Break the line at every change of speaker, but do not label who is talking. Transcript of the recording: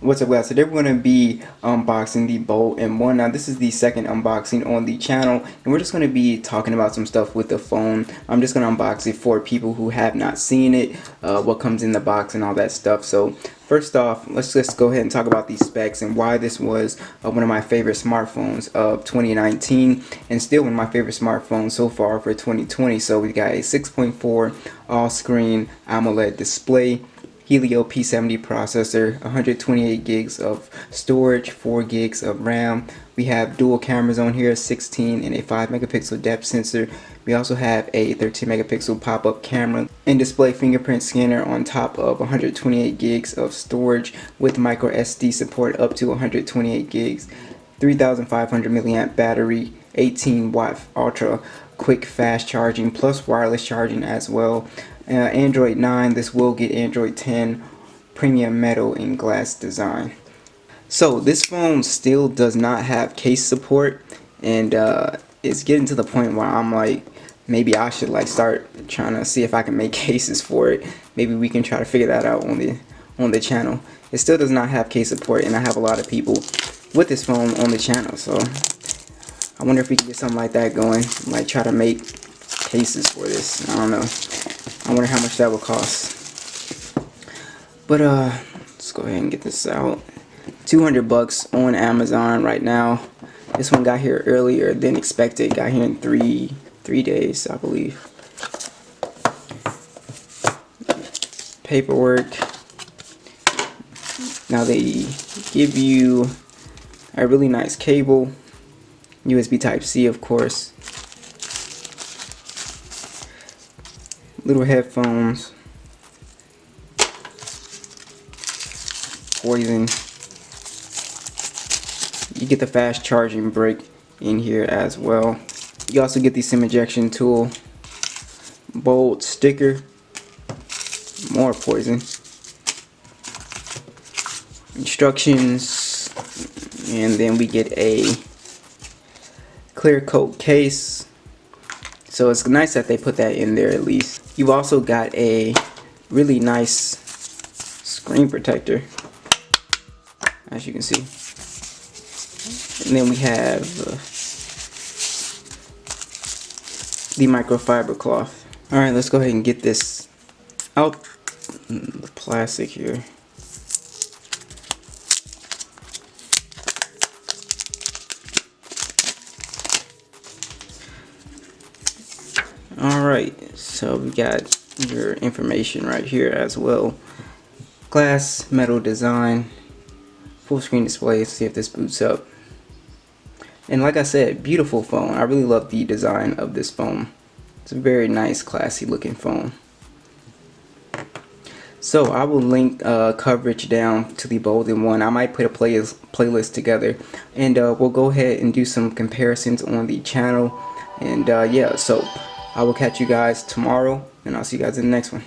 What's up, guys? Today we're going to be unboxing the Bolt M1. Now this is the second unboxing on the channel, and we're just going to be talking about some stuff with the phone. I'm just going to unbox it for people who have not seen it, what comes in the box and all that stuff. So first off, let's just go ahead and talk about these specs and why this was one of my favorite smartphones of 2019 and still one of my favorite smartphones so far for 2020. So we got a 6.4 all-screen AMOLED display, Helio P70 processor, 128 gigs of storage, 4 gigs of RAM. We have dual cameras on here, 16 and a 5 megapixel depth sensor. We also have a 13 megapixel pop-up camera and display fingerprint scanner on top of 128 gigs of storage with micro SD support up to 128 gigs, 3500 milliamp battery, 18 watt ultra quick fast charging plus wireless charging as well. Android 9, this will get Android 10 premium metal and glass design. So this phone still does not have case support, and it's getting to the point where I'm like, maybe I should like start trying to see if I can make cases for it. Maybe we can try to figure that out on the channel. It still does not have case support, and I have a lot of people with this phone on the channel, so I wonder if we can get something like that going. Like try to make cases for this. I don't know. I wonder how much that will cost. But let's go ahead and get this out. 200 bucks on Amazon right now. This one got here earlier than expected. Got here in three days, I believe. Paperwork. Now they give you a really nice cable. USB Type-C, of course. Little headphones. Poison. You get the fast charging brick in here as well. You also get the SIM ejection tool. Bolt sticker. More poison. Instructions. And then we get a clear coat case. So it's nice that they put that in there at least. You've also got a really nice screen protector, as you can see. And then we have the microfiber cloth. Alright, let's go ahead and get this out the plastic here. Alright, so we got your information right here as well. Glass metal design, full screen display. Let's see if this boots up. And like I said, beautiful phone. I really love the design of this phone. It's a very nice, classy looking phone. So I will link coverage down to the Bolt M1. I might put a playlist together, and we'll go ahead and do some comparisons on the channel. And yeah, so I will catch you guys tomorrow, and I'll see you guys in the next one.